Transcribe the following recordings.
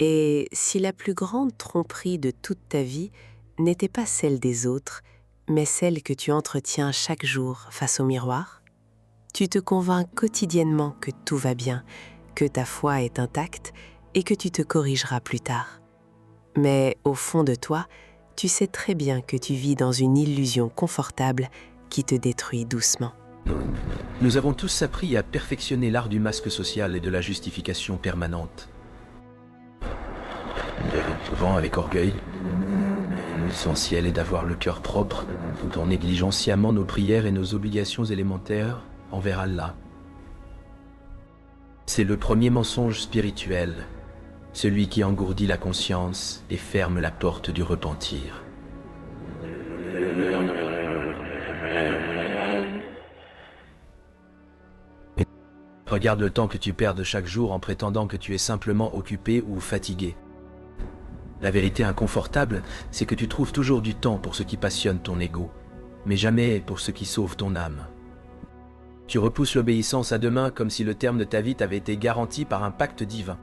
Et si la plus grande tromperie de toute ta vie n'était pas celle des autres, mais celle que tu entretiens chaque jour face au miroir, tu te convaincs quotidiennement que tout va bien, que ta foi est intacte et que tu te corrigeras plus tard. Mais au fond de toi, tu sais très bien que tu vis dans une illusion confortable qui te détruit doucement. Nous avons tous appris à perfectionner l'art du masque social et de la justification permanente. Souvent avec orgueil. L'essentiel est d'avoir le cœur propre, tout en négligeant sciemment nos prières et nos obligations élémentaires envers Allah. C'est le premier mensonge spirituel, celui qui engourdit la conscience et ferme la porte du repentir. Regarde le temps que tu perds de chaque jour en prétendant que tu es simplement occupé ou fatigué. La vérité inconfortable, c'est que tu trouves toujours du temps pour ce qui passionne ton ego, mais jamais pour ce qui sauve ton âme. Tu repousses l'obéissance à demain comme si le terme de ta vie t'avait été garanti par un pacte divin.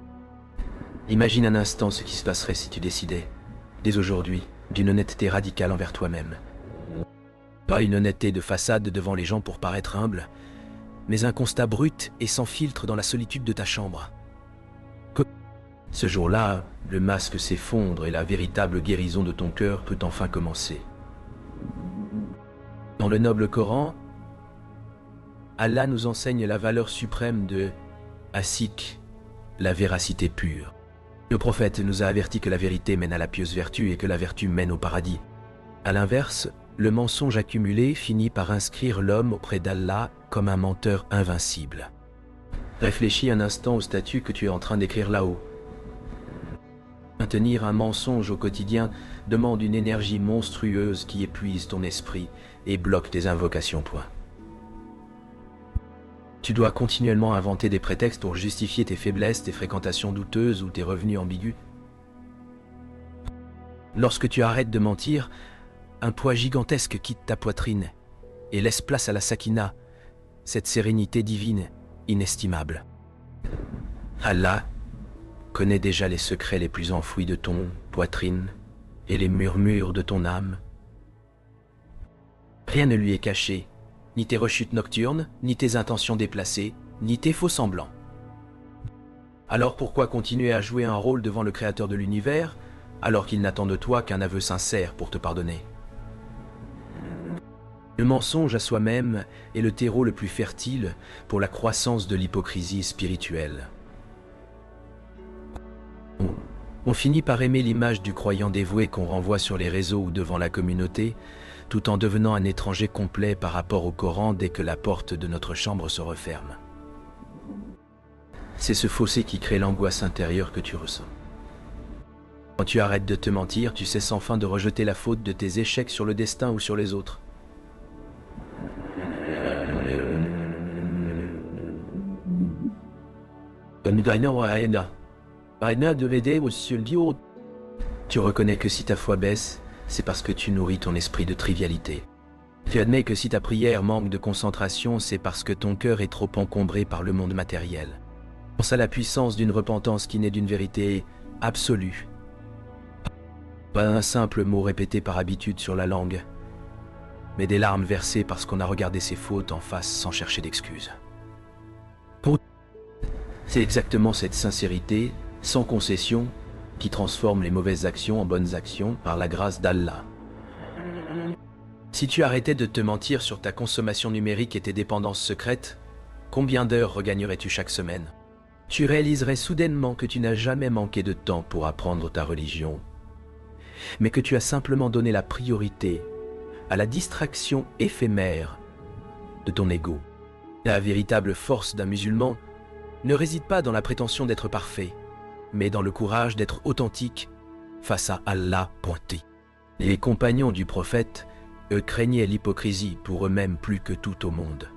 Imagine un instant ce qui se passerait si tu décidais, dès aujourd'hui, d'une honnêteté radicale envers toi-même. Pas une honnêteté de façade devant les gens pour paraître humble, mais un constat brut et sans filtre dans la solitude de ta chambre. Ce jour-là, le masque s'effondre et la véritable guérison de ton cœur peut enfin commencer. Dans le noble Coran, Allah nous enseigne la valeur suprême de Asik, la véracité pure. Le prophète nous a averti que la vérité mène à la pieuse vertu et que la vertu mène au paradis. À l'inverse, le mensonge accumulé finit par inscrire l'homme auprès d'Allah comme un menteur invincible. Réfléchis un instant au statut que tu es en train d'écrire là-haut. Maintenir un mensonge au quotidien demande une énergie monstrueuse qui épuise ton esprit et bloque tes invocations. Tu dois continuellement inventer des prétextes pour justifier tes faiblesses, tes fréquentations douteuses ou tes revenus ambigus. Lorsque tu arrêtes de mentir, un poids gigantesque quitte ta poitrine et laisse place à la sakina, cette sérénité divine inestimable. Allah connaît déjà les secrets les plus enfouis de ton poitrine et les murmures de ton âme. Rien ne lui est caché, ni tes rechutes nocturnes, ni tes intentions déplacées, ni tes faux semblants. Alors pourquoi continuer à jouer un rôle devant le Créateur de l'univers, alors qu'il n'attend de toi qu'un aveu sincère pour te pardonner? Le mensonge à soi-même est le terreau le plus fertile pour la croissance de l'hypocrisie spirituelle. On finit par aimer l'image du croyant dévoué qu'on renvoie sur les réseaux ou devant la communauté, tout en devenant un étranger complet par rapport au Coran dès que la porte de notre chambre se referme. C'est ce fossé qui crée l'angoisse intérieure que tu ressens. Quand tu arrêtes de te mentir, tu cesses enfin de rejeter la faute de tes échecs sur le destin ou sur les autres. Tu reconnais que si ta foi baisse, c'est parce que tu nourris ton esprit de trivialité. Tu admets que si ta prière manque de concentration, c'est parce que ton cœur est trop encombré par le monde matériel. Pense à la puissance d'une repentance qui naît d'une vérité absolue. Pas un simple mot répété par habitude sur la langue, mais des larmes versées parce qu'on a regardé ses fautes en face sans chercher d'excuses. C'est exactement cette sincérité, sans concession, qui transforme les mauvaises actions en bonnes actions par la grâce d'Allah. Si tu arrêtais de te mentir sur ta consommation numérique et tes dépendances secrètes, combien d'heures regagnerais-tu chaque semaine? Tu réaliserais soudainement que tu n'as jamais manqué de temps pour apprendre ta religion, mais que tu as simplement donné la priorité à la distraction éphémère de ton ego. La véritable force d'un musulman ne réside pas dans la prétention d'être parfait, mais dans le courage d'être authentique face à Allah. Les compagnons du prophète, eux, craignaient l'hypocrisie pour eux-mêmes plus que tout au monde,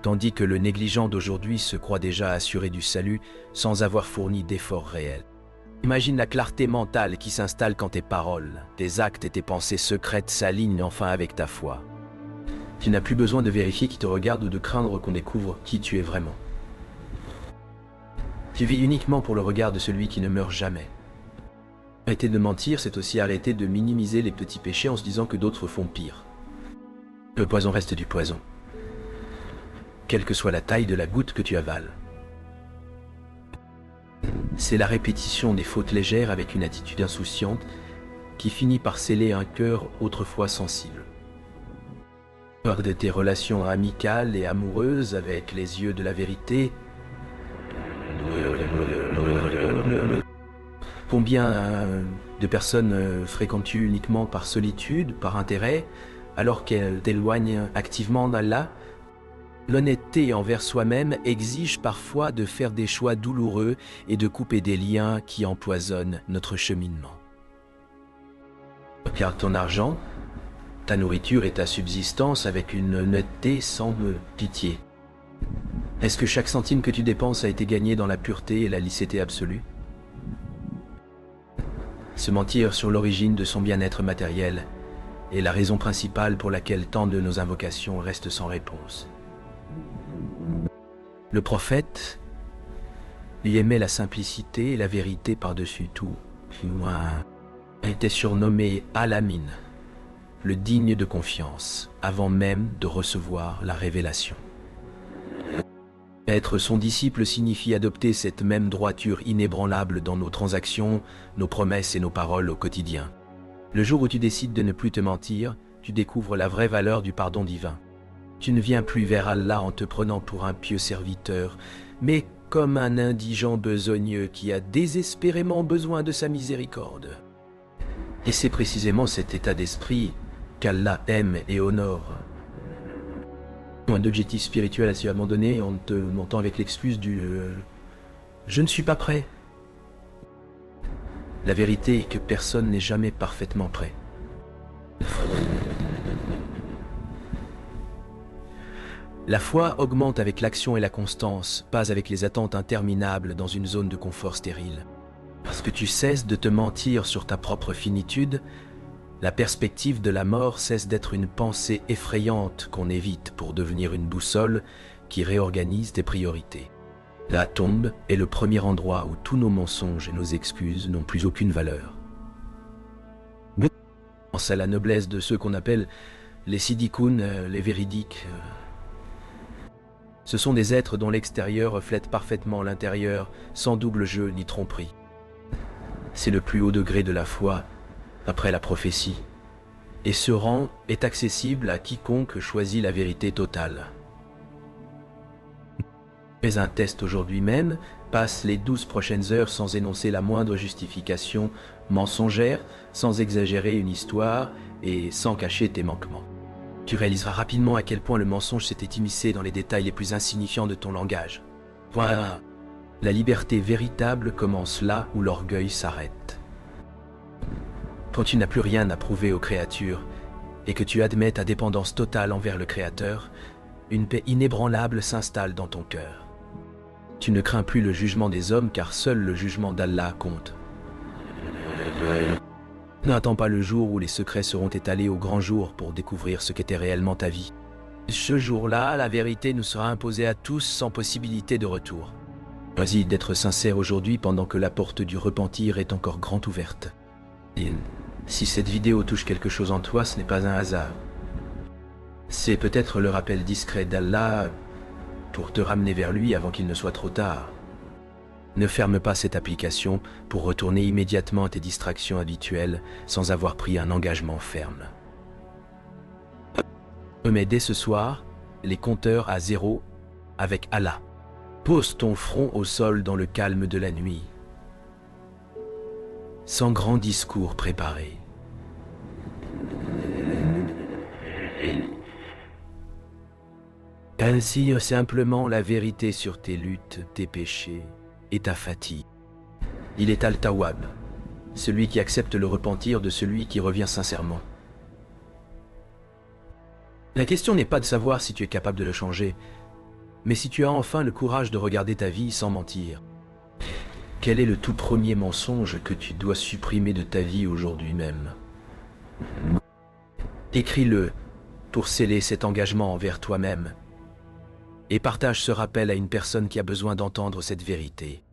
tandis que le négligent d'aujourd'hui se croit déjà assuré du salut sans avoir fourni d'efforts réels. Imagine la clarté mentale qui s'installe quand tes paroles, tes actes et tes pensées secrètes s'alignent enfin avec ta foi. Tu n'as plus besoin de vérifier qui te regarde ou de craindre qu'on découvre qui tu es vraiment. Tu vis uniquement pour le regard de celui qui ne meurt jamais. Arrêter de mentir, c'est aussi arrêter de minimiser les petits péchés en se disant que d'autres font pire. Le poison reste du poison, quelle que soit la taille de la goutte que tu avales. C'est la répétition des fautes légères avec une attitude insouciante qui finit par sceller un cœur autrefois sensible. Hors de tes relations amicales et amoureuses avec les yeux de la vérité, combien de personnes fréquentes-tu uniquement par solitude, par intérêt, alors qu'elles t'éloignent activement d'Allah? L'honnêteté envers soi-même exige parfois de faire des choix douloureux et de couper des liens qui empoisonnent notre cheminement. Car ton argent, ta nourriture et ta subsistance avec une honnêteté sans pitié. Est-ce que chaque centime que tu dépenses a été gagné dans la pureté et la licéité absolue? Se mentir sur l'origine de son bien-être matériel est la raison principale pour laquelle tant de nos invocations restent sans réponse. Le prophète, lui aimait la simplicité et la vérité par-dessus tout. Il était surnommé Al-Amin, le digne de confiance, avant même de recevoir la révélation. Être son disciple signifie adopter cette même droiture inébranlable dans nos transactions, nos promesses et nos paroles au quotidien. Le jour où tu décides de ne plus te mentir, tu découvres la vraie valeur du pardon divin. Tu ne viens plus vers Allah en te prenant pour un pieux serviteur, mais comme un indigent besogneux qui a désespérément besoin de sa miséricorde. Et c'est précisément cet état d'esprit qu'Allah aime et honore. Un objectif spirituel à un moment donné, on te montant avec l'excuse du je ne suis pas prêt. La vérité est que personne n'est jamais parfaitement prêt. La foi augmente avec l'action et la constance, pas avec les attentes interminables dans une zone de confort stérile. Parce que tu cesses de te mentir sur ta propre finitude, la perspective de la mort cesse d'être une pensée effrayante qu'on évite pour devenir une boussole qui réorganise tes priorités. La tombe est le premier endroit où tous nos mensonges et nos excuses n'ont plus aucune valeur. Pense à la noblesse de ceux qu'on appelle les sidikoun, les véridiques. Ce sont des êtres dont l'extérieur reflète parfaitement l'intérieur, sans double jeu ni tromperie. C'est le plus haut degré de la foi, après la prophétie, et ce rang est accessible à quiconque choisit la vérité totale. Fais un test aujourd'hui même, passe les 12 prochaines heures sans énoncer la moindre justification mensongère, sans exagérer une histoire et sans cacher tes manquements. Tu réaliseras rapidement à quel point le mensonge s'était immiscé dans les détails les plus insignifiants de ton langage. Voilà. La liberté véritable commence là où l'orgueil s'arrête. Quand tu n'as plus rien à prouver aux créatures et que tu admets ta dépendance totale envers le Créateur, une paix inébranlable s'installe dans ton cœur. Tu ne crains plus le jugement des hommes car seul le jugement d'Allah compte. N'attends pas le jour où les secrets seront étalés au grand jour pour découvrir ce qu'était réellement ta vie. Ce jour-là, la vérité nous sera imposée à tous sans possibilité de retour. Choisis d'être sincère aujourd'hui pendant que la porte du repentir est encore grande ouverte. Et si cette vidéo touche quelque chose en toi, ce n'est pas un hasard. C'est peut-être le rappel discret d'Allah pour te ramener vers lui avant qu'il ne soit trop tard. Ne ferme pas cette application pour retourner immédiatement à tes distractions habituelles sans avoir pris un engagement ferme. Remets dès ce soir les compteurs à 0 avec Allah. Pose ton front au sol dans le calme de la nuit, sans grand discours préparé. Ainsi simplement la vérité sur tes luttes, tes péchés et ta fatigue. Il est Al-Tawwab, celui qui accepte le repentir de celui qui revient sincèrement. La question n'est pas de savoir si tu es capable de le changer, mais si tu as enfin le courage de regarder ta vie sans mentir. Quel est le tout premier mensonge que tu dois supprimer de ta vie aujourd'hui même? Écris-le pour sceller cet engagement envers toi-même et partage ce rappel à une personne qui a besoin d'entendre cette vérité.